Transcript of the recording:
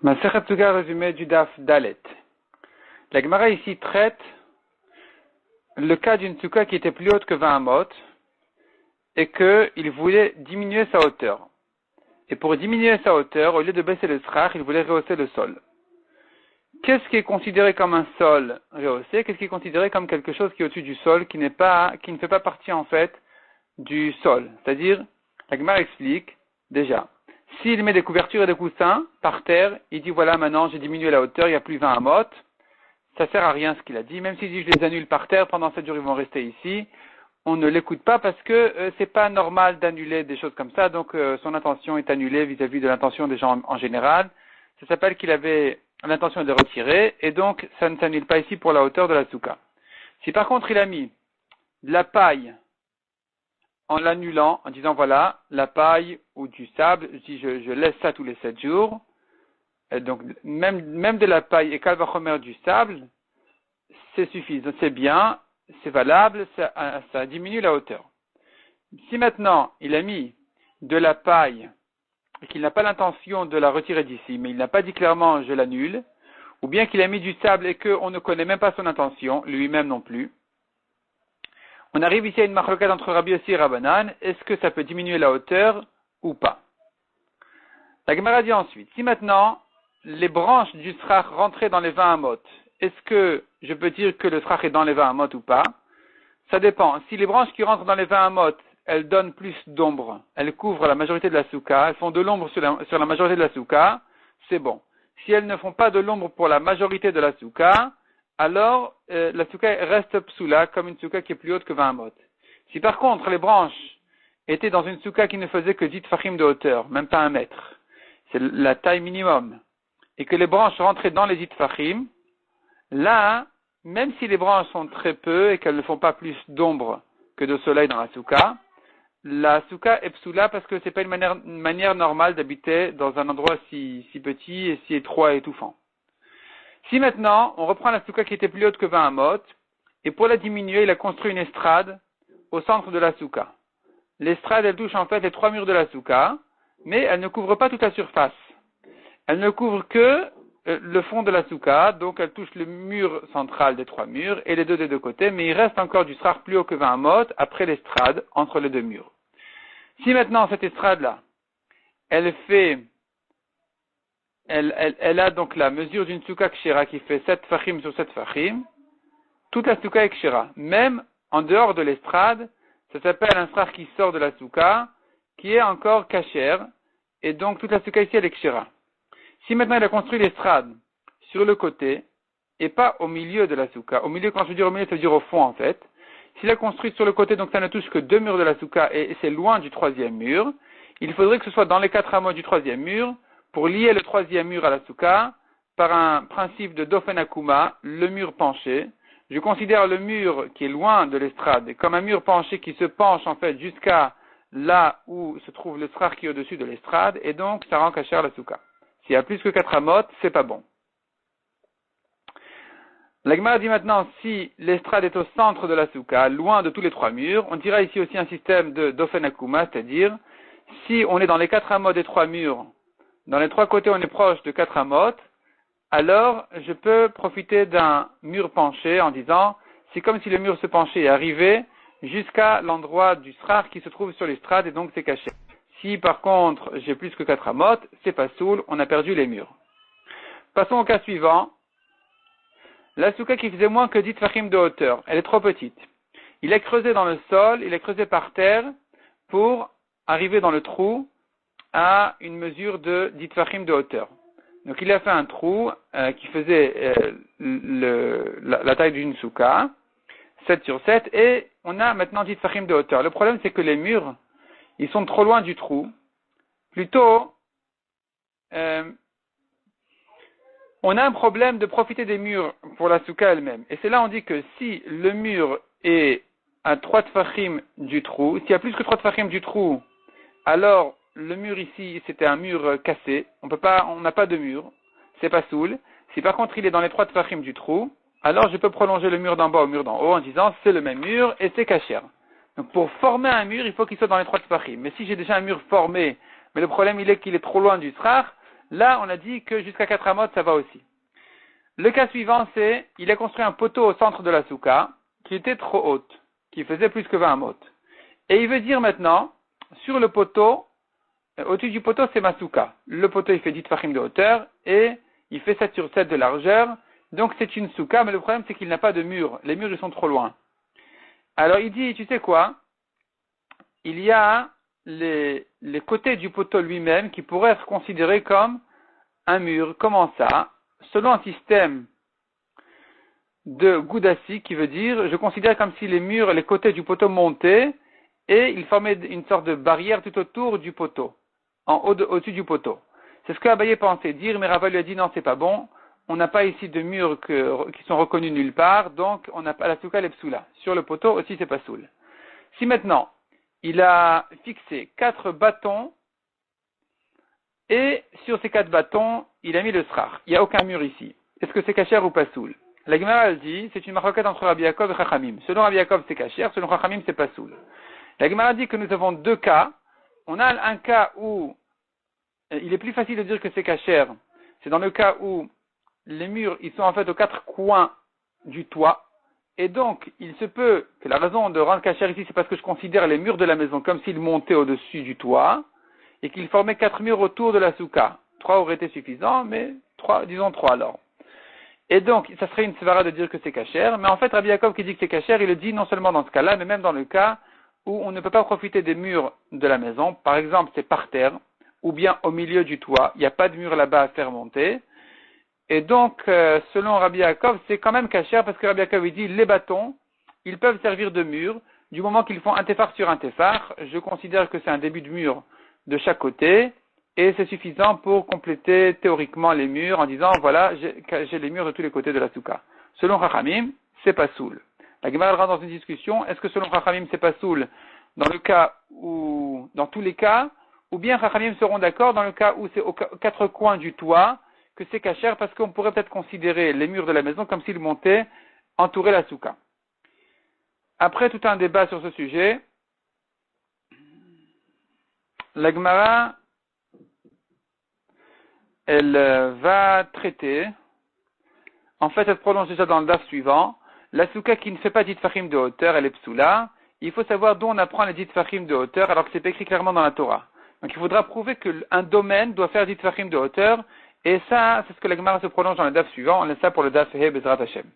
Masechet Suga, résumé du Daf Dalet. La Gemara ici traite le cas d'une Souka qui était plus haute que 20 amot et qu'il voulait diminuer sa hauteur. Et pour diminuer sa hauteur, au lieu de baisser le srach, il voulait rehausser le sol. Qu'est-ce qui est considéré comme un sol rehaussé? Qu'est-ce qui est considéré comme quelque chose qui est au-dessus du sol, qui ne fait pas partie en fait du sol? C'est-à-dire, la Gemara explique déjà. S'il met des couvertures et des coussins par terre, il dit voilà maintenant j'ai diminué la hauteur, il n'y a plus 20 amot, ça sert à rien ce qu'il a dit, même s'il dit je les annule par terre, pendant 7 jours ils vont rester ici, on ne l'écoute pas parce que c'est pas normal d'annuler des choses comme ça, donc son intention est annulée vis-à-vis de l'intention des gens en général. Ça s'appelle qu'il avait l'intention de les retirer, et donc ça ne s'annule pas ici pour la hauteur de la souka. Si par contre il a mis de la paille en l'annulant, en disant voilà, la paille ou du sable, je laisse ça tous les 7 jours, et donc même de la paille et calvachomer du sable, c'est suffisant, c'est bien, c'est valable, ça diminue la hauteur. Si maintenant il a mis de la paille et qu'il n'a pas l'intention de la retirer d'ici, mais il n'a pas dit clairement je l'annule, ou bien qu'il a mis du sable et qu'on ne connaît même pas son intention, lui-même non plus, on arrive ici à une marloquette entre Rabbi Yossi et Rabbanan, est-ce que ça peut diminuer la hauteur ou pas? La Gemara dit ensuite, si maintenant les branches du srach rentraient dans les 20 amot, est-ce que je peux dire que le srach est dans les 20 amot ou pas? Ça dépend. Si les branches qui rentrent dans les 20 amot, elles donnent plus d'ombre, elles couvrent la majorité de la souka, elles font de l'ombre sur la majorité de la souka, c'est bon. Si elles ne font pas de l'ombre pour la majorité de la souka, alors la souka reste psoula comme une souka qui est plus haute que 20 amot. Si par contre les branches étaient dans une souka qui ne faisait que 10 tfachim de hauteur, même pas 1 mètre, c'est la taille minimum, et que les branches rentraient dans les 10 tfachim, là, même si les branches sont très peu et qu'elles ne font pas plus d'ombre que de soleil dans la souka est psoula parce que c'est pas une manière normale d'habiter dans un endroit si petit et si étroit et étouffant. Si maintenant, on reprend la souka qui était plus haute que 20 amot, et pour la diminuer, il a construit une estrade au centre de la souka. L'estrade, elle touche en fait les 3 murs de la souka, mais elle ne couvre pas toute la surface. Elle ne couvre que le fond de la souka, donc elle touche le mur central des 3 murs et les deux des deux côtés, mais il reste encore du srach plus haut que 20 amot après l'estrade entre les deux murs. Si maintenant cette estrade-là, elle a donc la mesure d'une souka kshira qui fait 7 fachim sur 7 fachim, toute la souka est kshira. Même en dehors de l'estrade, ça s'appelle un srach qui sort de la souka, qui est encore kasher, et donc toute la souka ici elle est kshira. Si maintenant il a construit l'estrade sur le côté, et pas au milieu de la souka, au milieu, quand je veux dire au milieu, ça veut dire au fond en fait, s'il a construit sur le côté, donc ça ne touche que 2 murs de la souka, et c'est loin du 3e mur, il faudrait que ce soit dans les 4 amot du 3e mur, pour lier le 3e mur à la souka, par un principe de Dofen Akuma, le mur penché. Je considère le mur qui est loin de l'estrade comme un mur penché qui se penche en fait jusqu'à là où se trouve le srach qui est au-dessus de l'estrade, et donc ça rend kasher la souka. S'il y a plus que 4 amot, c'est pas bon. La Gemara dit maintenant, si l'estrade est au centre de la souka, loin de tous les 3 murs, on dira ici aussi un système de Dofen Akuma, c'est-à-dire, si on est dans les 4 amot des 3 murs, dans les 3 côtés on est proche de 4 amot, alors je peux profiter d'un mur penché en disant, c'est comme si le mur se penchait et arrivait jusqu'à l'endroit du srach qui se trouve sur l'estrade et donc c'est caché. Si par contre j'ai plus que 4 amot, c'est pas soul, on a perdu les murs. Passons au cas suivant. La souka qui faisait moins que 10 tfachim de hauteur, elle est trop petite. Il a creusé dans le sol, il a creusé par terre pour arriver dans le trou à une mesure de 10 tfachim de hauteur. Donc il a fait un trou qui faisait la taille d'une souka, 7 sur 7, et on a maintenant 10 tfachim de hauteur. Le problème c'est que les murs, ils sont trop loin du trou. Plutôt, on a un problème de profiter des murs pour la souka elle-même. Et c'est là on dit que si le mur est à 3 tfachim du trou, s'il y a plus que 3 tfachim du trou, alors le mur ici, c'était un mur cassé. On n'a pas de mur. C'est pas soul. Si par contre il est dans les 3 tfachim du trou, alors je peux prolonger le mur d'en bas au mur d'en haut en disant c'est le même mur et c'est kasher. Donc pour former un mur, il faut qu'il soit dans les 3 tfachim. Mais si j'ai déjà un mur formé, mais le problème il est qu'il est trop loin du srach, Là, on a dit que jusqu'à 4 amot, ça va aussi. Le cas suivant, c'est, il a construit un poteau au centre de la souka, qui était trop haute, qui faisait plus que 20 amot. Et il veut dire maintenant, sur le poteau, au-dessus du poteau, c'est ma souka. Le poteau, il fait 10 tfachim de hauteur, et il fait 7 sur 7 de largeur, donc c'est une souka, mais le problème, c'est qu'il n'a pas de mur. Les murs, ils sont trop loin. Alors, il dit, tu sais quoi? Il y a les côtés du poteau lui-même qui pourraient être considérés comme un mur. Comment ça? Selon un système de Goudassi, qui veut dire, je considère comme si les murs, les côtés du poteau montaient et ils formaient une sorte de barrière tout autour du poteau, au-dessus du poteau. C'est ce que Abaye pensait dire, mais Rava lui a dit non, c'est pas bon. On n'a pas ici de murs qui sont reconnus nulle part, donc on n'a pas la souka l'epsoula. Sur le poteau aussi, c'est pas soul. Si maintenant, il a fixé 4 bâtons et sur ces 4 bâtons, il a mis le srar. Il n'y a aucun mur ici. Est-ce que c'est cachère ou pas soul? La Gemara elle dit, c'est une marquette entre Rabbi Yaakov et Chachamim. Selon Rabbi Yaakov, c'est cachère, selon Chachamim, c'est pas soul. La Gemara dit que nous avons 2 cas. On a un cas où il est plus facile de dire que c'est cachère. C'est dans le cas où les murs, ils sont en fait aux 4 coins du toit. Et donc, il se peut que la raison de rendre cachère ici, c'est parce que je considère les murs de la maison comme s'ils montaient au-dessus du toit et qu'ils formaient 4 murs autour de la souka. 3 auraient été suffisants, mais disons 3 alors. Et donc, ça serait une svara de dire que c'est cachère, mais en fait, Rabbi Yaakov qui dit que c'est cachère, il le dit non seulement dans ce cas-là, mais même dans le cas où on ne peut pas profiter des murs de la maison. Par exemple, c'est par terre, ou bien au milieu du toit, il n'y a pas de mur là-bas à faire monter. Et donc, selon Rabbi Yaakov, c'est quand même cachère parce que Rabbi Yaakov il dit les bâtons, ils peuvent servir de mur du moment qu'ils font un tefar sur un tefar. Je considère que c'est un début de mur de chaque côté et c'est suffisant pour compléter théoriquement les murs en disant voilà, j'ai les murs de tous les côtés de la souka. Selon Chachamim, c'est pas soul. La Gemara rentre dans une discussion, est-ce que selon Chachamim c'est pas soul dans le cas où, dans tous les cas, ou bien Chachamim seront d'accord dans le cas où c'est aux 4 coins du toit que c'est cachère parce qu'on pourrait peut-être considérer les murs de la maison comme s'ils montaient entourer la souka. Après tout un débat sur ce sujet, la Gemara, elle va traiter, en fait elle prolonge déjà dans le daf suivant, la souka qui ne fait pas dit fachim de hauteur, elle est psoula. Il faut savoir d'où on apprend les dit fachim de hauteur alors que c'est pas écrit clairement dans la Torah. Donc il faudra prouver qu'un domaine doit faire dit fachim de hauteur. Et ça, c'est ce que la Gemara se prolonge dans le daf suivant. On laisse ça pour le daf He Bezrat Hashem.